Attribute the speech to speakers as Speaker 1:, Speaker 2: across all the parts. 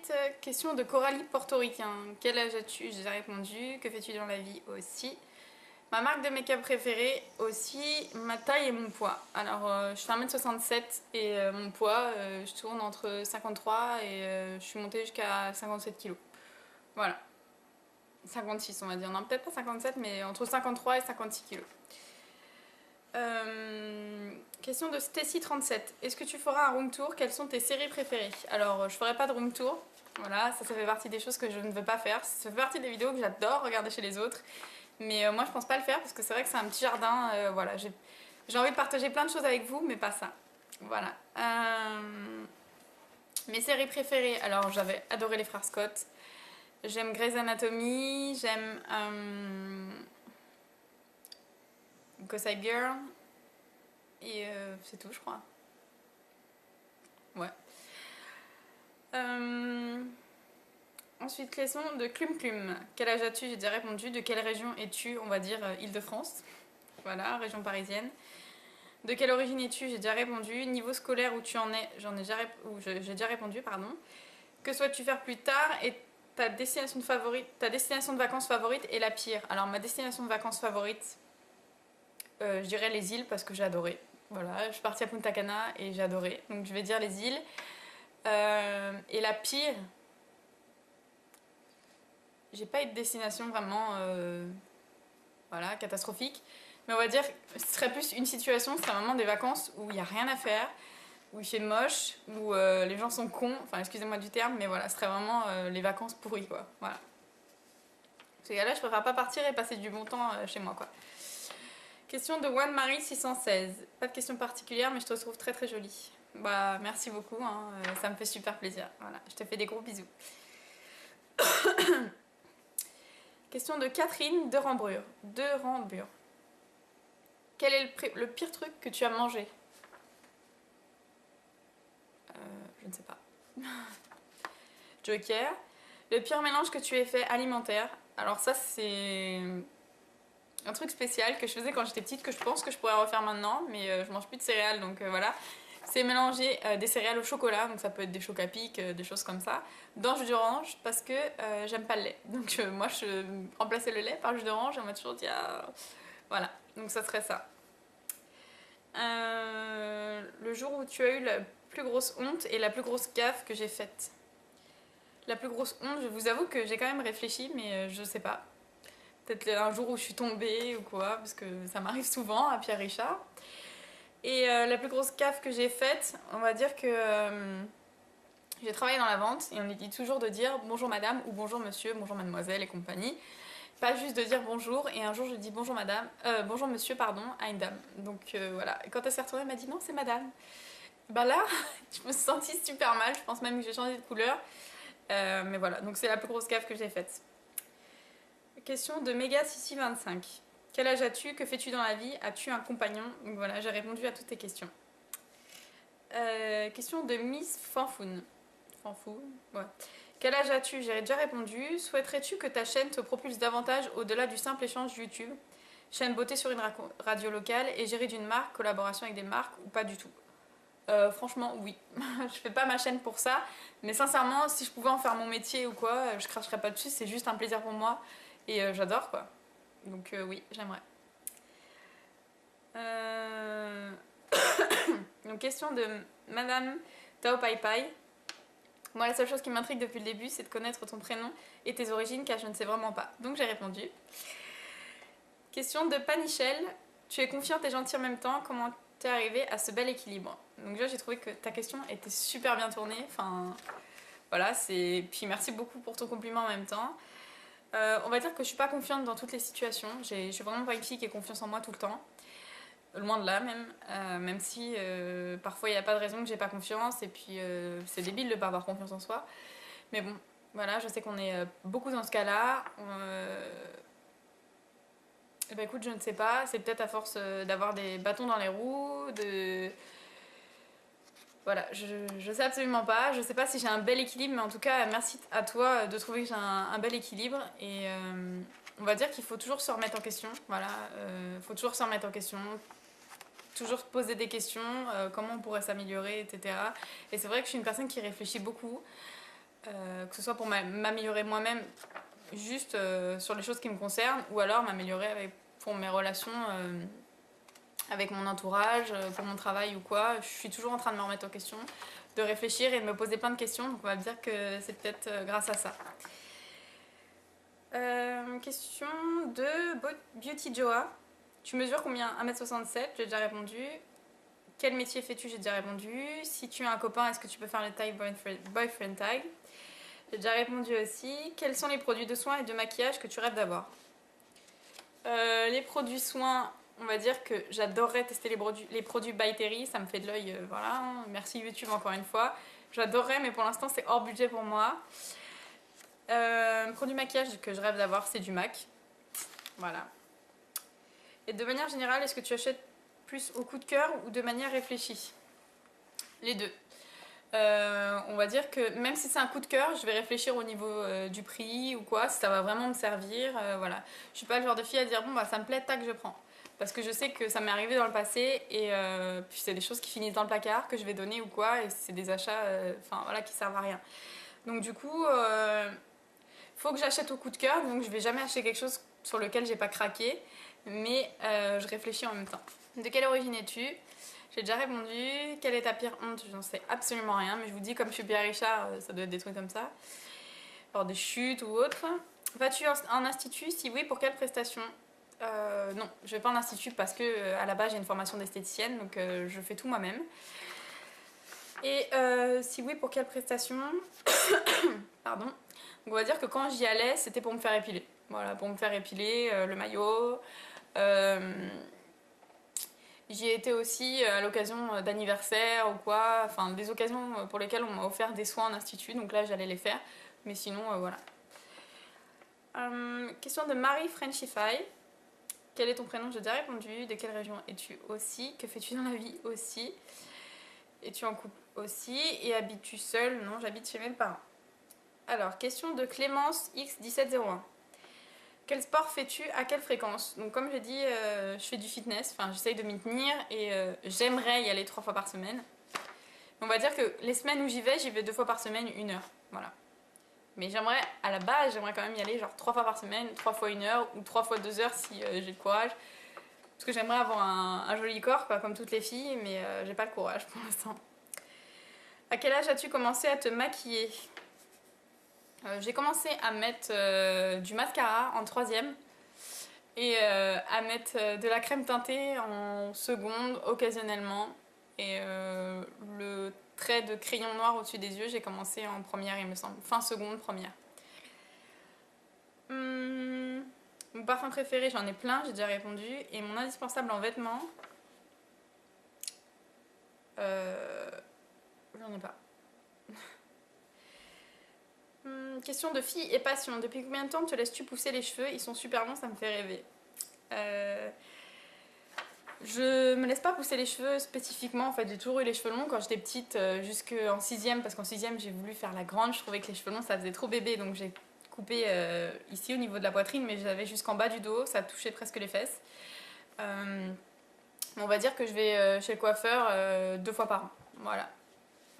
Speaker 1: Ensuite, question de Coralie Portoricain. Quel âge as-tu? J'ai déjà répondu. Que fais-tu dans la vie aussi? Ma marque de make-up préférée aussi, ma taille et mon poids. Alors, je fais 1m67 et mon poids, je tourne entre 53 et je suis montée jusqu'à 57 kg. Voilà. 56 on va dire. Non, peut-être pas 57, mais entre 53 et 56 kg. Question de Stacy37. Est-ce que tu feras un room tour? Quelles sont tes séries préférées? Alors, je ferai pas de room tour. Voilà, ça fait partie des choses que je ne veux pas faire. Ça fait partie des vidéos que j'adore regarder chez les autres. Mais moi, je pense pas le faire parce que c'est vrai que c'est un petit jardin. Voilà, j'ai envie de partager plein de choses avec vous, mais pas ça. Voilà. Mes séries préférées. Alors, j'avais adoré les frères Scott. J'aime Grey's Anatomy. J'aime Gossip Girl. Et c'est tout, je crois. Ouais. Ensuite, question de Clum Clum. Quel âge as-tu? J'ai déjà répondu. De quelle région es-tu? On va dire Île-de-France. Voilà, région parisienne. De quelle origine es-tu? J'ai déjà répondu. Niveau scolaire où tu en es? J'ai déjà répondu, pardon. Que souhaites-tu faire plus tard? Et ta destination de vacances favorite est la pire? Alors, ma destination de vacances favorite, je dirais les îles parce que j'ai adoré. Voilà, je suis partie à Punta Cana et j'ai adoré. Donc, je vais dire les îles. Et la pire, j'ai pas eu de destination vraiment voilà, catastrophique. Mais on va dire que ce serait plus une situation, ce serait vraiment des vacances où il n'y a rien à faire, où il fait moche, où les gens sont cons, enfin excusez-moi du terme, mais voilà, ce serait vraiment les vacances pourries quoi. Voilà. Ces cas-là, je préfère pas partir et passer du bon temps chez moi quoi. Question de One Marie 616. Pas de question particulière, mais je te trouve très très jolie. Bah merci beaucoup, hein, ça me fait super plaisir. Voilà, je te fais des gros bisous. Question de Catherine de Rambure. Quel est le pire truc que tu as mangé? Je ne sais pas. Joker. Le pire mélange que tu aies fait alimentaire. Alors ça c'est un truc spécial que je faisais quand j'étais petite, que je pense que je pourrais refaire maintenant, mais je mange plus de céréales, donc voilà. C'est mélanger des céréales au chocolat, donc ça peut être des chocs à pic, des choses comme ça, dans jus d'orange, parce que j'aime pas le lait. Donc moi je remplaçais le lait par le jus d'orange et on m'a toujours dit ah... Voilà, donc ça serait ça. Le jour où tu as eu la plus grosse honte et la plus grosse gaffe que j'ai faite. La plus grosse honte, je vous avoue que j'ai quand même réfléchi, mais je sais pas. Peut-être un jour où je suis tombée ou quoi, parce que ça m'arrive souvent à Pierre Richard. Et la plus grosse gaffe que j'ai faite, on va dire que j'ai travaillé dans la vente et on nous dit toujours de dire bonjour madame ou bonjour monsieur, bonjour mademoiselle et compagnie. Pas juste de dire bonjour, et un jour je dis bonjour madame, bonjour monsieur pardon, à une dame. Donc voilà, et quand elle s'est retournée, elle m'a dit non c'est madame. Bah là, je me suis sentie super mal, je pense même que j'ai changé de couleur. Mais voilà, donc c'est la plus grosse gaffe que j'ai faite. Question de Mega Sissi 25. Quel âge as-tu? Que fais-tu dans la vie? As-tu un compagnon? Donc voilà, j'ai répondu à toutes tes questions. Question de Miss Fanfoun. Fanfou, ouais. Quel âge as-tu? J'ai déjà répondu. Souhaiterais-tu que ta chaîne te propulse davantage au-delà du simple échange YouTube? Chaîne beauté sur une radio locale et gérée d'une marque, collaboration avec des marques ou pas du tout? Franchement, oui. Je fais pas ma chaîne pour ça, mais sincèrement, si je pouvais en faire mon métier ou quoi, je cracherais pas dessus, c'est juste un plaisir pour moi et j'adore quoi. Donc oui, j'aimerais. Donc question de Madame Tao Pai Pai. Moi, la seule chose qui m'intrigue depuis le début, c'est de connaître ton prénom et tes origines, car je ne sais vraiment pas. Donc j'ai répondu. Question de Panichel. Tu es confiante et gentille en même temps. Comment t'es arrivée à ce bel équilibre? Donc déjà, j'ai trouvé que ta question était super bien tournée. Enfin, voilà, c'est... Puis merci beaucoup pour ton compliment en même temps. On va dire que je suis pas confiante dans toutes les situations. Je suis vraiment pas une fille qui ait confiance en moi tout le temps. Loin de là même, même si parfois il n'y a pas de raison que j'ai pas confiance et puis c'est débile de pas avoir confiance en soi. Mais bon, voilà, je sais qu'on est beaucoup dans ce cas-là. Et bah écoute, je ne sais pas, c'est peut-être à force d'avoir des bâtons dans les roues, de... Voilà, je sais absolument pas. Je sais pas si j'ai un bel équilibre, mais en tout cas, merci à toi de trouver que j'ai un bel équilibre. Et on va dire qu'il faut toujours se remettre en question. Voilà, faut toujours se remettre en question. Toujours poser des questions, comment on pourrait s'améliorer, etc. Et c'est vrai que je suis une personne qui réfléchit beaucoup. que ce soit pour m'améliorer moi-même juste sur les choses qui me concernent, ou alors m'améliorer pour mes relations avec mon entourage, pour mon travail ou quoi. Je suis toujours en train de me remettre en question, de réfléchir et de me poser plein de questions, donc on va dire que c'est peut-être grâce à ça. Question de Beauty Joa. Tu mesures combien? 1m67, j'ai déjà répondu. Quel métier fais-tu? J'ai déjà répondu. Si tu as un copain, est-ce que tu peux faire le tag boyfriend tag? J'ai déjà répondu aussi. Quels sont les produits de soins et de maquillage que tu rêves d'avoir? Les produits soins, on va dire que j'adorerais tester les produits By Terry, ça me fait de l'œil, voilà. Merci YouTube encore une fois. J'adorerais, mais pour l'instant c'est hors budget pour moi. Produit maquillage que je rêve d'avoir, c'est du MAC. Voilà. Et de manière générale, est-ce que tu achètes plus au coup de cœur ou de manière réfléchie? Les deux. On va dire que même si c'est un coup de cœur, je vais réfléchir au niveau du prix ou quoi, si ça va vraiment me servir. Voilà. Je suis pas le genre de fille à dire bon bah ça me plaît, tac, je prends. Parce que je sais que ça m'est arrivé dans le passé et puis c'est des choses qui finissent dans le placard que je vais donner ou quoi, et c'est des achats voilà, qui servent à rien. Donc du coup, faut que j'achète au coup de cœur, donc je vais jamais acheter quelque chose sur lequel j'ai pas craqué, mais je réfléchis en même temps. De quelle origine es-tu? J'ai déjà répondu. Quelle est ta pire honte? J'en sais absolument rien, mais je vous dis, comme je suis Pierre Richard, ça doit être des trucs comme ça. Alors des chutes ou autre. Vas-tu en institut? Si oui, pour quelle prestation? Non, je vais pas en institut parce que à la base j'ai une formation d'esthéticienne, donc je fais tout moi-même. Et si oui, pour quelle prestation? Pardon. Donc on va dire que quand j'y allais, c'était pour me faire épiler. Voilà, pour me faire épiler le maillot. J'y ai été aussi à l'occasion d'anniversaire ou quoi, enfin des occasions pour lesquelles on m'a offert des soins en institut, donc là j'allais les faire, mais sinon voilà. Question de Marie Frenchify. Quel est ton prénom? J'ai déjà répondu. De quelle région es-tu aussi? Que fais-tu dans la vie aussi? Es-tu en couple aussi? Et habites-tu seule? Non, j'habite chez mes parents. Alors, question de Clémence X1701. Quel sport fais-tu? À quelle fréquence? Donc comme j'ai dit, je fais du fitness, enfin j'essaye de m'y tenir et j'aimerais y aller 3 fois par semaine. On va dire que les semaines où j'y vais 2 fois par semaine, 1 heure. Voilà. Mais j'aimerais, à la base, j'aimerais quand même y aller genre 3 fois par semaine, 3 fois 1 heure ou 3 fois 2 heures si j'ai le courage. Parce que j'aimerais avoir un joli corps, quoi, comme toutes les filles, mais j'ai pas le courage pour l'instant. À quel âge as-tu commencé à te maquiller? J'ai commencé à mettre du mascara en 3e et à mettre de la crème teintée en seconde occasionnellement. Et le trait de crayon noir au-dessus des yeux, j'ai commencé en première, il me semble. Fin seconde, première. Mon parfum préféré, j'en ai plein, j'ai déjà répondu. Et mon indispensable en vêtements, j'en ai pas. Question de fille et passion. Depuis combien de temps te laisses-tu pousser les cheveux? Ils sont super longs, ça me fait rêver. Je me laisse pas pousser les cheveux spécifiquement. En fait, j'ai toujours eu les cheveux longs quand j'étais petite, jusqu'en 6e, parce qu'en 6e j'ai voulu faire la grande. Je trouvais que les cheveux longs ça faisait trop bébé, donc j'ai coupé ici au niveau de la poitrine, mais j'avais jusqu'en bas du dos, ça touchait presque les fesses. On va dire que je vais chez le coiffeur 2 fois par an. Voilà.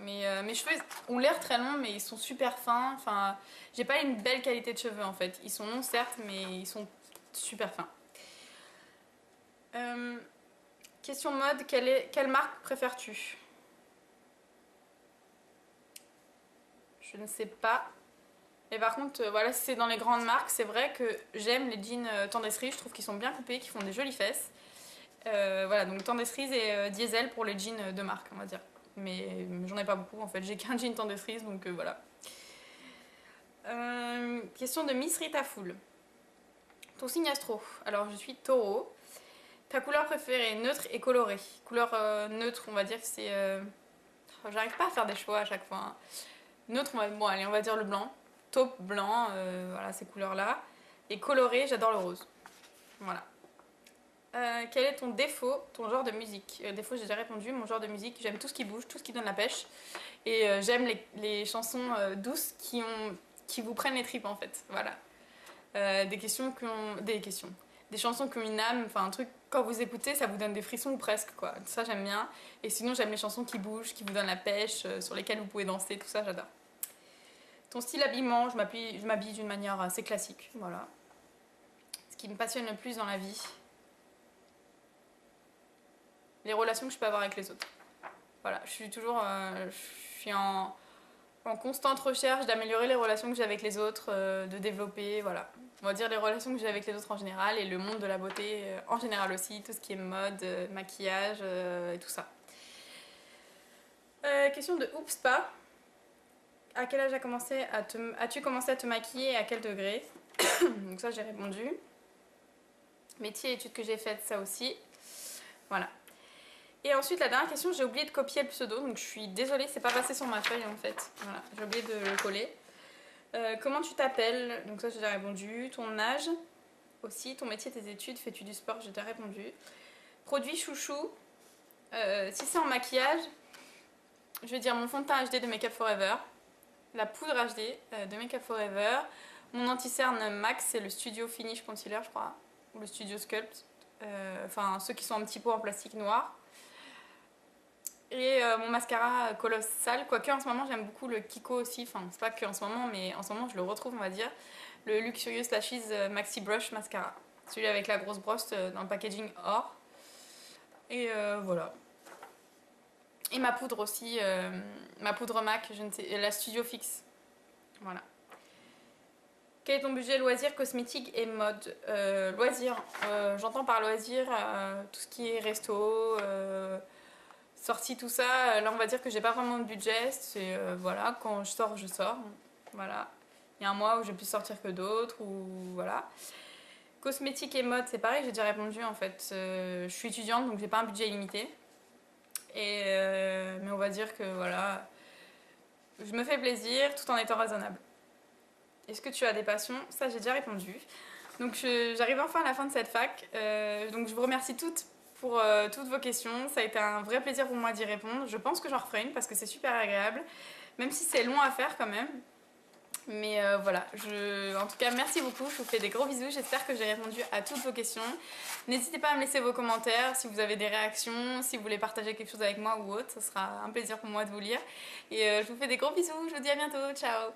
Speaker 1: Mais mes cheveux ont l'air très longs, mais ils sont super fins. Enfin, j'ai pas une belle qualité de cheveux en fait. Ils sont longs certes, mais ils sont super fins. Question mode, quelle marque préfères-tu? Je ne sais pas. Et par contre, voilà, si c'est dans les grandes marques, c'est vrai que j'aime les jeans Tendestries. Je trouve qu'ils sont bien coupés, qu'ils font des jolies fesses. Voilà, donc Tendestries et Diesel pour les jeans de marque, on va dire. Mais j'en ai pas beaucoup en fait, j'ai qu'un jean Tendestries, donc voilà. Question de Miss Rita Fool. Ton signe astro. Alors je suis taureau. Ta couleur préférée, neutre et colorée. Couleur neutre, on va dire que c'est... J'arrive pas à faire des choix à chaque fois. Hein. Neutre, bon allez, on va dire le blanc. Taupe, blanc, voilà ces couleurs-là. Et coloré, j'adore le rose. Voilà. Quel est ton défaut, ton genre de musique? Défaut, j'ai déjà répondu. Mon genre de musique, j'aime tout ce qui bouge, tout ce qui donne la pêche. Et j'aime les chansons douces qui vous prennent les tripes en fait. Voilà. Des chansons qui ont une âme, enfin un truc, quand vous écoutez, ça vous donne des frissons ou presque quoi. Ça j'aime bien. Et sinon j'aime les chansons qui bougent, qui vous donnent la pêche, sur lesquelles vous pouvez danser, tout ça j'adore. Ton style d'habillement, je m'habille d'une manière assez classique, voilà. Ce qui me passionne le plus dans la vie, les relations que je peux avoir avec les autres. Voilà, je suis en constante recherche d'améliorer les relations que j'ai avec les autres, de développer, voilà. On va dire les relations que j'ai avec les autres en général et le monde de la beauté en général aussi, tout ce qui est mode, maquillage et tout ça. Question de Oups pas. À quel âge as-tu commencé à te maquiller et à quel degré? Donc ça j'ai répondu. Métier et études que j'ai faites, ça aussi. Voilà. Et ensuite la dernière question, j'ai oublié de copier le pseudo, donc je suis désolée, c'est pas passé sur ma feuille en fait. Voilà, j'ai oublié de le coller. Comment tu t'appelles? Donc ça j'ai déjà répondu. Ton âge aussi, ton métier, tes études, fais-tu du sport? J'ai déjà répondu. Produit chouchou. Si c'est en maquillage, je vais dire mon fond de teint HD de Make Up Forever. La poudre HD de Make Up Forever. Mon anti-cerne Max, c'est le Studio Finish Concealer, je crois. Ou le Studio Sculpt. Enfin, ceux qui sont un petit peu en plastique noir. Et mon mascara colossal, quoique en ce moment j'aime beaucoup le Kiko aussi, enfin c'est pas que en ce moment, mais en ce moment je le retrouve on va dire, le Luxurious Lashes Maxi Brush Mascara, celui avec la grosse brosse dans le packaging or. Et voilà. Et ma poudre aussi, ma poudre MAC, je ne sais, la Studio Fix. Voilà. Quel est ton budget loisir, cosmétique et mode? Loisir, j'entends par loisir tout ce qui est resto, sortie, tout ça. Là on va dire que j'ai pas vraiment de budget, c'est voilà, quand je sors, je sors. Voilà. Il y a un mois où j'ai plus sortir que d'autres, ou voilà. Cosmétique et mode, c'est pareil, j'ai déjà répondu en fait. Je suis étudiante donc j'ai pas un budget illimité. Et mais on va dire que voilà, je me fais plaisir tout en étant raisonnable. Est-ce que tu as des passions? Ça, j'ai déjà répondu. Donc, j'arrive enfin à la fin de cette fac. Donc, je vous remercie toutes pour toutes vos questions. Ça a été un vrai plaisir pour moi d'y répondre. Je pense que j'en referai une parce que c'est super agréable. Même si c'est long à faire quand même. Mais voilà, en tout cas, merci beaucoup. Je vous fais des gros bisous. J'espère que j'ai répondu à toutes vos questions. N'hésitez pas à me laisser vos commentaires si vous avez des réactions, si vous voulez partager quelque chose avec moi ou autre. Ce sera un plaisir pour moi de vous lire. Et je vous fais des gros bisous. Je vous dis à bientôt. Ciao!